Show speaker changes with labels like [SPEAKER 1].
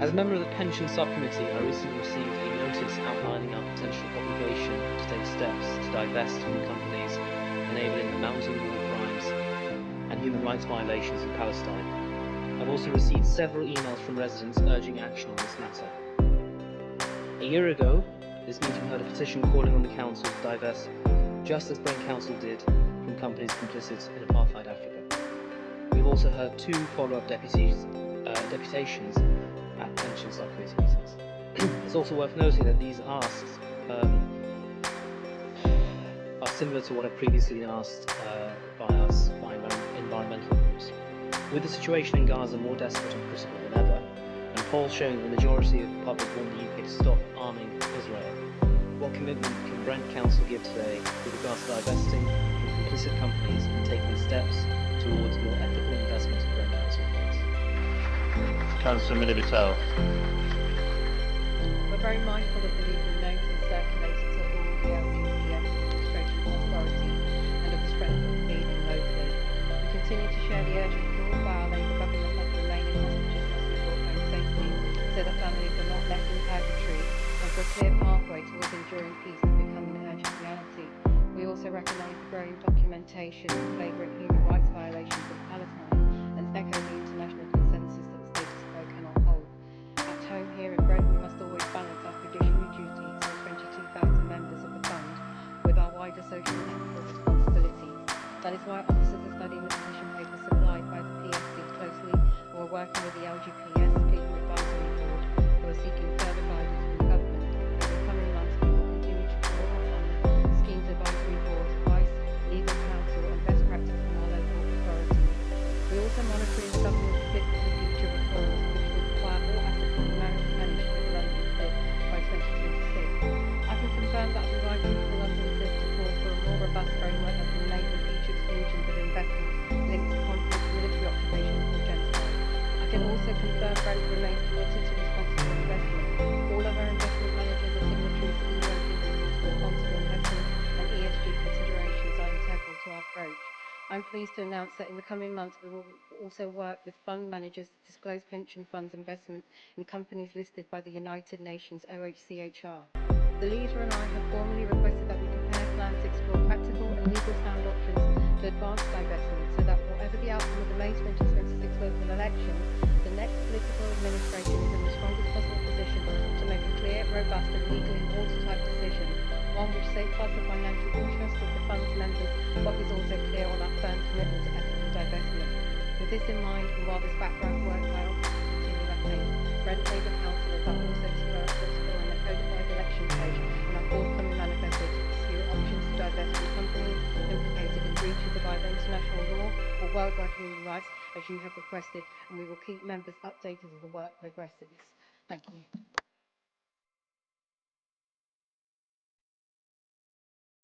[SPEAKER 1] As a member of the Pension Subcommittee, I recently received a notice outlining our potential obligation to take steps to divest from companies enabling the mounting war crimes and human rights violations in Palestine. I've also received several emails from residents urging action on this matter. A year ago, this meeting heard a petition calling on the Council to divest, just as Brent Council did, from companies complicit in apartheid Africa. We've also heard 2 follow-up deputations at Pension Subcommittee meetings. It's also worth noting that these asks are similar to what have previously been asked by environmental groups. With the situation in Gaza more desperate and critical than ever, and polls showing the majority of the public want the UK to stop arming Israel, what commitment can Brent Council give today with regards to divesting from complicit companies and taking steps towards more ethical investment in Brent Council funds?
[SPEAKER 2] Cllr Mili Patel.
[SPEAKER 3] We're very mindful of the legal notice circulated to all the LGPS administration authority and of the strength of the feeling locally. We continue to share the urgent call by our Labour government that the remaining hostages must be brought home safely so that families are not left in purgatory, and for a clear pathway towards enduring peace to become an urgent reality. We also recognise the growing documentation of flagrant human rights violations in Palestine and echo the international consensus that the status quo cannot hold. At home here in Brent, we must always balance our fiduciary duties as 22,000 members of the fund with our wider social and ethical responsibilities. That is why officers are studying the position paper supplied by the PSC closely, and we're working with the LGPS People Advisory Board, who are seeking further guidance from government. In the coming months, we will continue to draw on the Schemes Advisory Board's advice, legal counsel, and best practice from our local authorities. We also monitoring government's fit for the future reforms, which will require all assets to be managed with London SID by 2026. I can confirm that I'll be writing to the London SID to call for a more robust framework that will enable future exclusions of investments linked to conflict, military occupation, or genocide. I can also confirm Brent remains committed to responsible investment. All of our investment managers are signatories to the UN principles for responsible investment, and ESG considerations are integral to our approach. I'm pleased to announce that in the coming months we will also work with fund managers to disclose pension funds investment in companies listed by the United Nations OHCHR. The leader and I have formally requested that we prepare plans to explore practical and legal sound options to advance divestment so that whatever the outcome of the May 2026 local elections, the next political administration is in the strongest possible position to make a clear, robust and legally watertight decision, one which safeguards the financial interests of the fund's members but is also clear on our firm commitment to ethical divestment. With this in mind, and while this background work by officers continue at pace, Brent Labour councillors are also exploring a codified election page on our forthcoming manifesto to pursue options to divest from companies implicated in breaches of either international law or worldwide human rights, as you have requested, and we will keep members updated as the work progresses. Thank you.